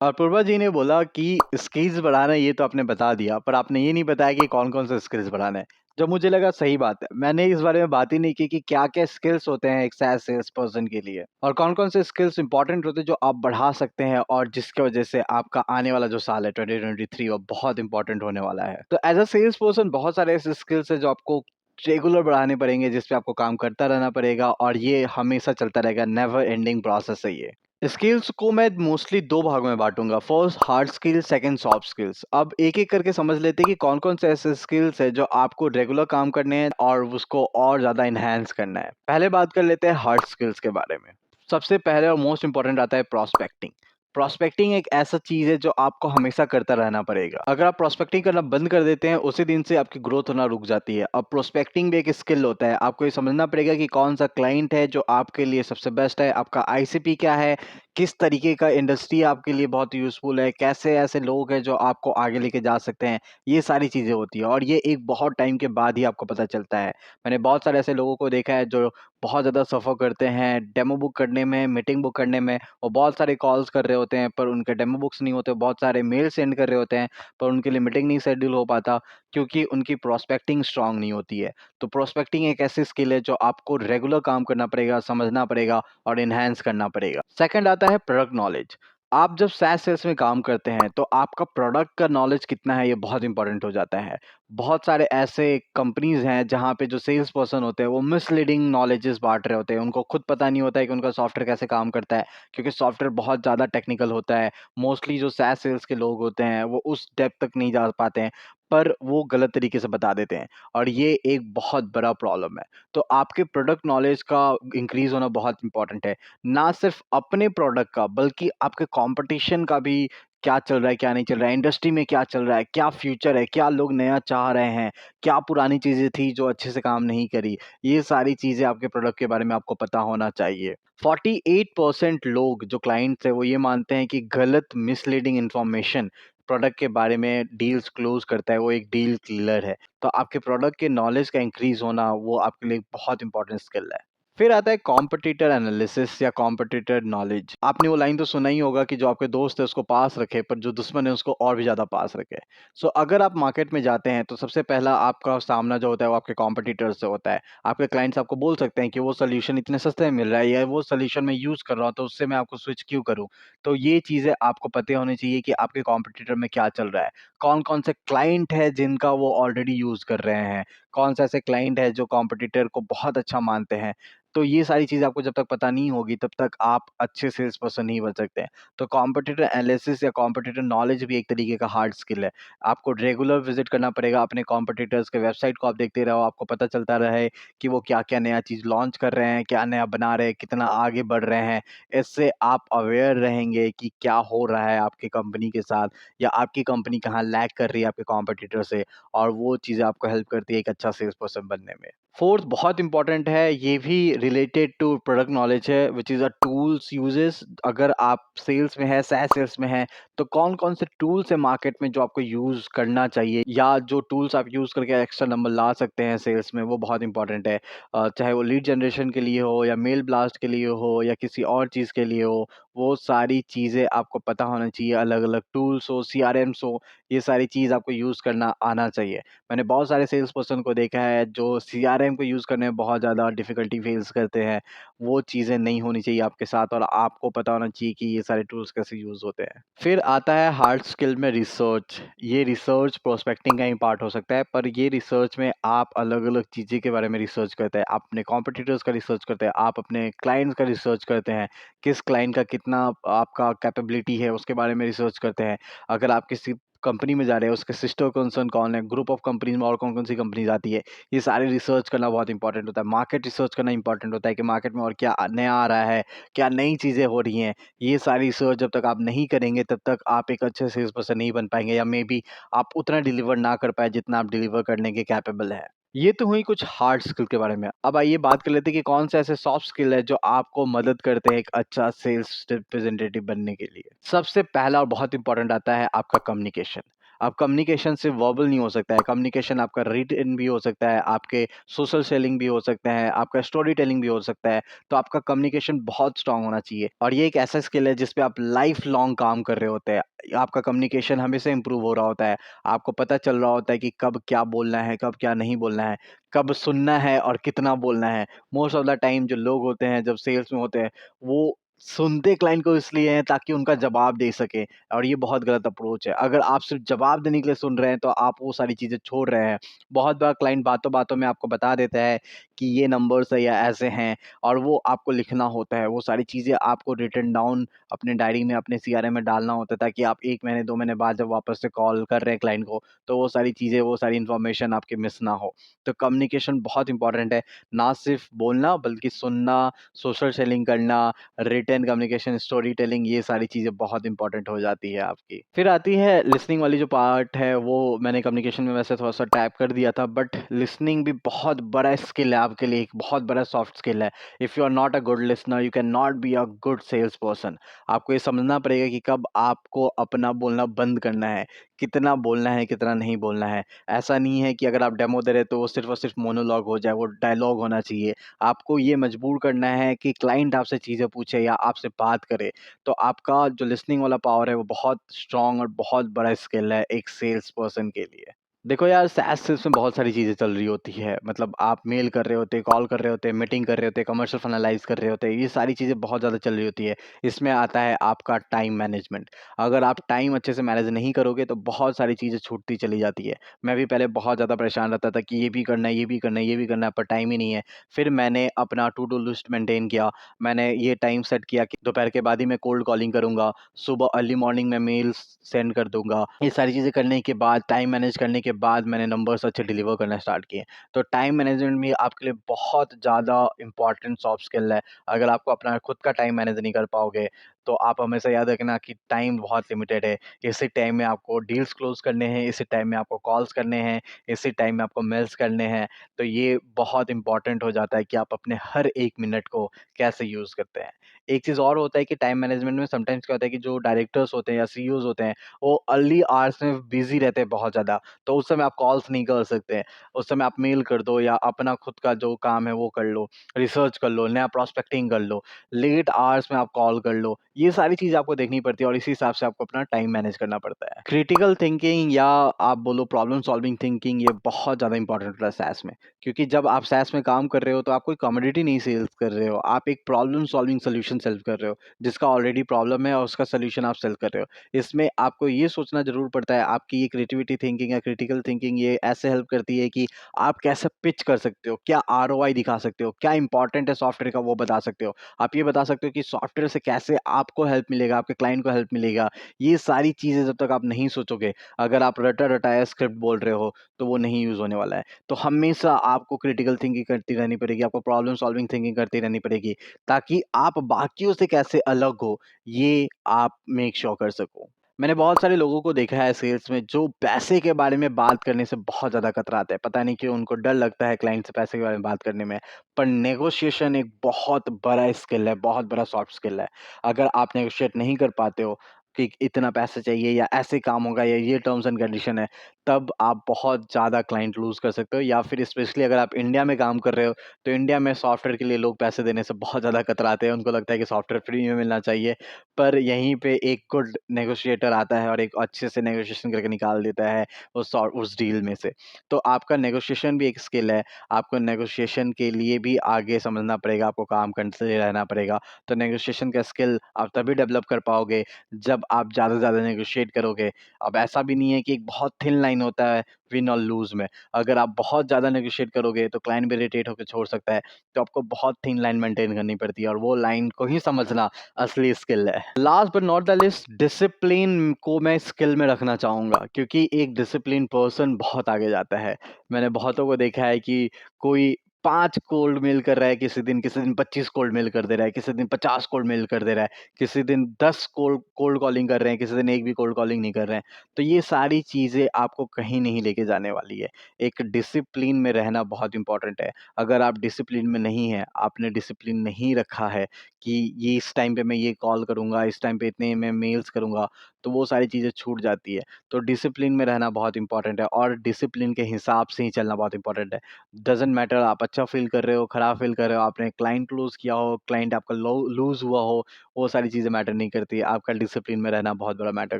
अपूर्वा जी ने बोला कि स्किल्स बढ़ाना ये तो आपने बता दिया, पर आपने ये नहीं बताया कि कौन-कौन से स्किल्स बढ़ाना है। जो मुझे लगा सही बात है। मैंने इस बारे में बात ही नहीं की कि क्या-क्या स्किल्स होते हैं एक सैस सेल्स पर्सन के लिए और कौन-कौन से स्किल्स इंपॉर्टेंट होते हैं जो आप बढ़ा सकते हैं और जिसकी वजह से आपका आने वाला जो साल है 2023 वो बहुत इंपॉर्टेंट होने वाला है। तो एज़ अ सेल्स पर्सन बहुत सारे ऐसे स्किल्स हैं जो आपको रेगुलर बढ़ाने पड़ेंगे, जिस पे आपको काम करता रहना पड़ेगा और ये हमेशा चलता रहेगा, नेवर एंडिंग प्रोसेस है ये। स्किल्स को मैं मोस्टली 2 भागों में बाँटूँगा। First hard skills, second soft skills. अब एक-एक करके समझ लेते हैं कि कौन-कौन से ऐसे स्किल्स हैं जो आपको रेगुलर काम करने हैं और उसको और ज़्यादा एनहांस करना है। पहले बात कर लेते हैं हार्ड स्किल्स के बारे में। सबसे पहले और मोस्ट इम्पोर्टेंट आता है प्रॉस्पेक्टिंग। प्रॉस्पेक्टिंग एक ऐसा चीज़ है जो आपको हमेशा करता रहना पड़ेगा। अगर आप प्रॉस्पेक्टिंग करना बंद कर देते हैं, उसी दिन से आपकी ग्रोथ होना रुक जाती है। अब प्रोस्पेक्टिंग भी एक स्किल होता है। आपको ये समझना पड़ेगा कि कौन-सा क्लाइंट है जो आपके लिए सबसे बेस्ट है, आपका आईसीपी क्या है, किस तरीके का इंडस्ट्री आपके लिए बहुत यूज़फुल है, कैसे ऐसे लोग हैं जो आपको आगे लेके जा सकते हैं, ये सारी चीज़ें होती हैं और ये एक बहुत टाइम के बाद ही आपको पता चलता है। मैंने बहुत सारे ऐसे लोगों को देखा है जो बहुत ज़्यादा सफ़र करते हैं डेमो बुक करने में, मीटिंग बुक करने में और बहुत सारे कॉल्स कर रहे होते हैं पर उनके डेमो बुक्स नहीं होते, बहुत सारे मेल सेंड कर रहे होते हैं पर उनके लिए मीटिंग नहीं शेड्यूल हो पाता क्योंकि उनकी प्रोस्पेक्टिंग स्ट्रॉन्ग नहीं होती है। तो प्रोस्पेक्टिंग एक ऐसी स्किल है जो आपको रेगुलर काम करना पड़ेगा, समझना पड़ेगा और एनहांस करना पड़ेगा। सेकंड आता है प्रोडक्ट नॉलेज। आप जब SaaS सेल्स में काम करते हैं तो आपका प्रोडक्ट का नॉलेज कितना है ये बहुत इंपॉर्टेंट हो जाता है। बहुत सारे ऐसे कंपनीज़ हैं जहाँ पे जो सेल्स पर्सन होते हैं वो मिसलीडिंग नॉलेजेस बाँट रहे होते हैं। उनको खुद पता नहीं होता है कि उनका सॉफ्टवेयर कैसे काम करता है क्योंकि सॉफ्टवेयर बहुत ज़्यादा टेक्निकल होता है। मोस्टली जो SaaS सेल्स के लोग होते हैं वो उस डेप्थ तक नहीं जा पाते हैं, पर वो गलत तरीके से बता देते हैं और ये एक बहुत बड़ा प्रॉब्लम है। तो आपके प्रोडक्ट नॉलेज का इंक्रीज़ होना बहुत इम्पोर्टेंट है। ना सिर्फ अपने प्रोडक्ट का बल्कि आपके कॉम्पिटिशन का भी क्या चल रहा है, क्या नहीं चल रहा है, इंडस्ट्री में क्या चल रहा है, क्या फ्यूचर है, क्या लोग नया चाह रहे हैं, क्या पुरानी चीज़ें थी जो अच्छे से काम नहीं करी। ये सारी चीज़ें आपके प्रोडक्ट के बारे में आपको पता होना चाहिए। 48% लोग जो क्लाइंट्स हैं वो ये मानते हैं कि गलत मिसलीडिंग इन्फॉर्मेशन प्रोडक्ट के बारे में डील्स क्लोज़ करता है, वो एक डील किलर है। तो आपके प्रोडक्ट के नॉलेज का इंक्रीज़ होना वो आपके लिए बहुत इंपॉर्टेंट स्किल है। फिर आता है कॉम्पिटिटर एनालिसिस या कॉम्पिटिटर नॉलेज। आपने वो लाइन तो सुना ही होगा कि जो आपके दोस्त है उसको पास रखे पर जो दुश्मन है उसको और भी ज़्यादा पास रखे। सो अगर आप मार्केट में जाते हैं तो सबसे पहला आपका सामना जो होता है वो आपके कॉम्पिटिटर से होता है। आपके क्लाइंट्स आपको बोल सकते हैं कि वो सॉल्यूशन इतने सस्ते में मिल रहा है या वो सॉल्यूशन मैं यूज़ कर रहा हूँ तो उससे मैं आपको स्विच क्यों करूँ? तो ये चीज़ें आपको पता होनी चाहिए कि आपके कॉम्पिटिटर में क्या चल रहा है। कौन-कौन से क्लाइंट है जिनका वो ऑलरेडी यूज़ कर रहे हैं। कौन से ऐसे क्लाइंट है जो कॉम्पिटिटर को बहुत अच्छा मानते हैं। तो ये सारी चीज़ें आपको जब तक पता नहीं होगी तब तक आप अच्छे सेल्स पर्सन नहीं बन सकते हैं। तो कॉम्पिटिटर एनालिसिस या कॉम्पिटिटर नॉलेज भी एक तरीके का हार्ड स्किल है। आपको रेगुलर विज़िट करना पड़ेगा अपने कॉम्पिटिटर्स के वेबसाइट को आप देखते रहो, आपको पता चलता रहे कि वो क्या-क्या नया चीज़ लॉन्च कर रहे हैं, क्या नया बना रहे हैं, कितना आगे बढ़ रहे हैं। इससे आप अवेयर रहेंगे कि क्या हो रहा है आपकी कंपनी के साथ या आपकी कंपनी कहाँ लैग कर रही है आपके कॉम्पिटिटर से और वो चीज़ें आपको हेल्प करती है एक अच्छा सेल्स पर्सन बनने में। फोर्थ बहुत इंपॉर्टेंट है, ये भी रिलेटेड टू प्रोडक्ट नॉलेज है which is a tools uses. अगर आप सेल्स में हैं, SaaS सेल्स में हैं, तो कौन-कौन से टूल्स हैं मार्केट में जो आपको यूज़ करना चाहिए या जो टूल्स आप यूज़ करके एक्स्ट्रा नंबर ला सकते हैं सेल्स में, वो बहुत इंपॉर्टेंट है। चाहे वो लीड जनरेशन के लिए हो या मेल ब्लास्ट के लिए हो या किसी और चीज़ के लिए हो, वो सारी चीज़ें आपको पता होना चाहिए। अलग-अलग टूल्स हो, सीआरएम्स हो, ये सारी चीज़ आपको यूज़ करना आना चाहिए। मैंने बहुत सारे सेल्स पर्सन को देखा है जो सीआरएम को यूज़ करने में बहुत ज़्यादा डिफ़िकल्टी फेस करते हैं। वो चीज़ें नहीं होनी चाहिए आपके साथ और आपको पता होना चाहिए कि ये सारे टूल्स कैसे यूज़ होते हैं। फिर आता है हार्ड स्किल में रिसर्च। ये रिसर्च प्रोस्पेक्टिंग का ही पार्ट हो सकता है, पर ये रिसर्च में आप अलग-अलग चीज़ें के बारे में रिसर्च करते हैं। आप अपने कॉम्पिटिटर्स का रिसर्च करते हैं, आप अपने क्लाइंट्स का रिसर्च करते हैं, किस क्लाइंट का कितना आपका कैपेबिलिटी है उसके बारे में रिसर्च करते हैं। अगर आप किसी कंपनी में जा रहे हैं, उसके सिस्टर कंसर्न कौन है, ग्रुप ऑफ कंपनीज़ में और कौन-कौन सी कंपनीज़ आती है, ये सारे रिसर्च करना बहुत इंपॉर्टेंट होता है। मार्केट रिसर्च करना इंपॉर्टेंट होता है कि मार्केट में और क्या नया आ रहा है, क्या नई चीज़ें हो रही हैं। ये सारी रिसर्च जब तक आप नहीं करेंगे, तब तक आप एक अच्छे सेल्स पर्सन नहीं बन पाएँगे या मेबी आप उतना डिलीवर ना कर पाएँ, जितना आप डिलीवर करने के कैपेबल हैं। ये तो हुई कुछ हार्ड स्किल के बारे में। अब आइए बात कर लेते हैं कि कौन से ऐसे सॉफ्ट स्किल है जो आपको मदद करते हैं एक अच्छा सेल्स रिप्रेजेंटेटिव बनने के लिए। सबसे पहला और बहुत इंपॉर्टेंट आता है आपका कम्युनिकेशन। अब कम्युनिकेशन सिर्फ वर्बल नहीं हो सकता है, कम्युनिकेशन आपका रिटन भी हो सकता है, आपके सोशल सेलिंग भी हो सकता है, आपका स्टोरी टेलिंग भी हो सकता है। तो आपका कम्युनिकेशन बहुत स्ट्रांग होना चाहिए और ये एक ऐसा स्किल है जिस पे आप लाइफ लॉन्ग काम कर रहे होते हैं। आपका कम्युनिकेशन हमेशा इंप्रूव हो रहा होता है, आपको पता चल रहा होता है कि कब क्या बोलना है, कब क्या नहीं बोलना है, कब सुनना है और कितना बोलना है। मोस्ट ऑफ द टाइम जो लोग होते हैं जब सेल्स में होते हैं, वो सुनते क्लाइंट को इसलिए हैं ताकि उनका जवाब दे सकें, और ये बहुत गलत अप्रोच है। अगर आप सिर्फ जवाब देने के लिए सुन रहे हैं तो आप वो सारी चीज़ें छोड़ रहे हैं। बहुत बार क्लाइंट बातों-बातों में आपको बता देता है कि ये नंबर्स है या ऐसे हैं, और वो आपको लिखना होता है। वो सारी चीज़ें आपको रिटन डाउन अपने डायरी में, अपने सीआरएम में डालना होता है, ताकि आप 1 महीने 2 महीने बाद जब वापस से कॉल कर रहे हैं क्लाइंट को, तो वो सारी चीज़ें, वो सारी इन्फॉर्मेशन आपकी मिस ना हो। तो कम्युनिकेशन बहुत इंपॉर्टेंट है, ना सिर्फ बोलना बल्कि सुनना, सोशल सेलिंग करना, रिटन कम्युनिकेशन, स्टोरी टेलिंग, ये सारी चीज़ें बहुत इंपॉर्टेंट हो जाती है आपकी। फिर आती है लिसनिंग वाली जो पार्ट है, वो मैंने कम्युनिकेशन में वैसे थोड़ा-सा टैप कर दिया था, बट लिसनिंग भी बहुत बड़ा स्किल है आपके लिए, एक बहुत बड़ा सॉफ्ट स्किल है। If you are not a good listener, you can not be a good sales person. आपको ये समझना पड़ेगा कि कब आपको अपना बोलना बंद करना है, कितना बोलना है, कितना नहीं बोलना है। ऐसा नहीं है कि अगर आप डेमो दे रहे हैं तो वो सिर्फ़ और सिर्फ़ मोनोलॉग हो जाए, वो डायलॉग होना चाहिए। आपको ये मजबूर करना है कि क्लाइंट आपसे चीज़ें पूछे या आपसे बात करे। तो आपका जो लिसनिंग वाला पावर है वो बहुत स्ट्रॉन्ग और बहुत बड़ा स्किल है एक सेल्स पर्सन के लिए। देखो यार, SaaS सेल्स में बहुत सारी चीज़ें चल रही होती है। मतलब आप मेल कर रहे होते, कॉल कर रहे होते, मीटिंग कर रहे होते, कमर्शियल फिनालाइज़ कर रहे होते, ये सारी चीज़ें बहुत ज़्यादा चल रही होती है। इसमें आता है आपका टाइम मैनेजमेंट। अगर आप टाइम अच्छे से मैनेज नहीं करोगे तो बहुत सारी चीज़ें छूटती चली जाती है। मैं भी पहले बहुत ज़्यादा परेशान रहता था कि ये भी करना है, ये भी करना है, ये भी करना है, पर टाइम ही नहीं है। फिर मैंने अपना टू डू लिस्ट मेंटेन किया। मैंने ये टाइम सेट किया कि दोपहर के बाद ही मैं कोल्ड कॉलिंग करूँगा, सुबह अर्ली मॉर्निंग में मेल्स सेंड कर दूँगा। ये सारी चीज़ें करने के बाद, टाइम मैनेज करने के बाद मैंने नंबर्स अच्छे डिलीवर करना स्टार्ट किए। तो टाइम मैनेजमेंट भी आपके लिए बहुत ज़्यादा इम्पोर्टेंट सॉफ्ट स्किल है। अगर आपको अपना खुद का टाइम मैनेज नहीं कर पाओगे, तो आप हमेशा याद रखना कि टाइम बहुत लिमिटेड है। इसी टाइम में आपको डील्स क्लोज़ करने हैं, इसी टाइम में आपको कॉल्स करने हैं, इसी टाइम में आपको मेल्स करने हैं। तो ये बहुत इम्पोर्टेंट हो जाता है कि आप अपने हर 1 मिनट को कैसे यूज़ करते हैं। एक चीज़ और होता है कि टाइम मैनेजमेंट में समटाइम्स क्या होता है कि जो डायरेक्टर्स होते हैं या सीईओज़ होते हैं, वो अर्ली आवर्स में बिज़ी रहते हैं बहुत ज़्यादा, तो उस समय आप कॉल्स नहीं कर सकते। उस समय आप मेल कर दो या अपना खुद का जो काम है वो कर लो, रिसर्च कर लो, नया प्रॉस्पेक्टिंग कर लो, लेट आवर्स में आप कॉल कर लो। ये सारी चीज़ आपको देखनी पड़ती है और इसी हिसाब से आपको अपना टाइम मैनेज करना पड़ता है। क्रिटिकल थिंकिंग या आप बोलो प्रॉब्लम सॉल्विंग थिंकिंग, ये बहुत ज़्यादा इंपॉर्टेंट होता है SaaS में। क्योंकि जब आप SaaS में काम कर रहे हो तो आप कोई कमोडिटी नहीं सेल्स कर रहे हो, आप एक प्रॉब्लम सॉल्विंग सॉल्यूशन सेल कर रहे हो, जिसका ऑलरेडी प्रॉब्लम है और उसका सॉल्यूशन आप सेल कर रहे हो। इसमें आपको ये सोचना ज़रूर पड़ता है, आपकी ये क्रिएटिविटी थिंकिंग या क्रिटिकल थिंकिंग ये ऐसे हेल्प करती है कि आप कैसे पिच कर सकते हो, क्या आरओआई दिखा सकते हो, क्या इंपॉर्टेंट है सॉफ्टवेयर का वो बता सकते हो। आप ये बता सकते हो कि सॉफ्टवेयर से कैसे आपको हेल्प मिलेगा, आपके क्लाइंट को हेल्प मिलेगा। ये सारी चीज़ें जब तक आप नहीं सोचोगे, अगर आप रटा-रटाया स्क्रिप्ट बोल रहे हो, तो वो नहीं यूज़ होने वाला है। तो हमेशा आपको क्रिटिकल थिंकिंग करती रहनी पड़ेगी, आपको प्रॉब्लम सॉल्विंग थिंकिंग करती रहनी पड़ेगी, ताकि आप बाकियों से कैसे अलग हो, ये आप मेक श्योर कर सको। मैंने बहुत सारे लोगों को देखा है सेल्स में जो पैसे के बारे में बात करने से बहुत ज़्यादा कतराते हैं। पता नहीं क्यों उनको डर लगता है क्लाइंट से पैसे के बारे में बात करने में। पर नेगोशिएशन एक बहुत बड़ा स्किल है, बहुत बड़ा सॉफ्ट स्किल है। अगर आप नेगोशिएट नहीं कर पाते हो कि इतना पैसा चाहिए या ऐसे काम होगा या ये टर्म्स एंड कंडीशन है, तब आप बहुत ज़्यादा क्लाइंट लूज़ कर सकते हो, या फिर स्पेशली अगर आप इंडिया में काम कर रहे हो, तो इंडिया में सॉफ्टवेयर के लिए लोग पैसे देने से बहुत ज़्यादा कतराते हैं। उनको लगता है कि सॉफ्टवेयर फ्री में मिलना चाहिए। पर यहीं पे एक गुड नेगोशिएटर आता है और एक अच्छे से नेगोशिएशन करके निकाल देता है उस डील में से। तो आपका नेगोशिएशन भी एक स्किल है। आपको नेगोशिएशन के लिए भी आगे समझना पड़ेगा, आपको काम करते रहना पड़ेगा। तो नेगोशिएशन का स्किल आप तभी डेवलप कर पाओगे जब आप ज़्यादा से ज़्यादा नेगोशिएट करोगे। अब ऐसा भी नहीं है कि एक बहुत थिन लाइन होता है विन और लूज़ में। अगर आप बहुत ज़्यादा नेगोशिएट करोगे तो क्लाइंट भी इरिटेट होके छोड़ सकता है। तो आपको बहुत थिन लाइन मेंटेन करनी पड़ती है और वो लाइन को ही समझना असली स्किल है। Last but not the list, discipline को मैं स्किल में रखना चाहूँगा, क्योंकि एक डिसिप्लिन पर्सन बहुत आगे जाता है। मैंने बहुतों को देखा है कि कोई 5 कोल्ड मेल कर रहा है किसी दिन 25 कोल्ड मेल कर दे रहा है, किसी दिन 50 कोल्ड मेल कर दे रहा है, किसी दिन 10 कोल्ड कोल्ड कॉलिंग कर रहे हैं, किसी दिन एक भी कोल्ड कॉलिंग नहीं कर रहे हैं। तो ये सारी चीज़ें आपको कहीं नहीं लेके जाने वाली है। एक डिसिप्लिन में रहना बहुत इम्पोर्टेंट है। अगर आप डिसिप्लिन में नहीं हैं, आपने डिसिप्लिन नहीं रखा है कि ये इस टाइम पे मैं ये कॉल करूँगा, इस टाइम पे इतने मैं मेल्स करूँगा, तो वो सारी चीज़ें छूट जाती है। तो डिसिप्लिन में रहना बहुत इंपॉर्टेंट है और डिसिप्लिन के हिसाब से ही चलना बहुत इंपॉर्टेंट है। डज़न्ट मैटर आप अच्छा फ़ील कर रहे हो, खराब फ़ील कर रहे हो, आपने क्लाइंट क्लोज़ किया हो, क्लाइंट आपका लो लूज़ हुआ हो, वो सारी चीज़ें मैटर नहीं करती। आपका डिसिप्लिन में रहना बहुत बड़ा मैटर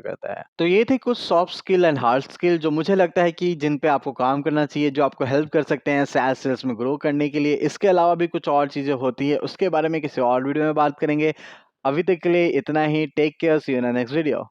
करता है। तो ये थे कुछ soft skill and hard skill जो मुझे लगता है कि जिन पे आपको काम करना चाहिए, जो आपको हेल्प कर सकते हैं सैस सेल्स में ग्रो करने के लिए। इसके अलावा भी कुछ और चीज़ें होती है, उसके बारे में किसी और वीडियो में बात करेंगे। अभी तक के लिए इतना ही। Take care, see you in the next video.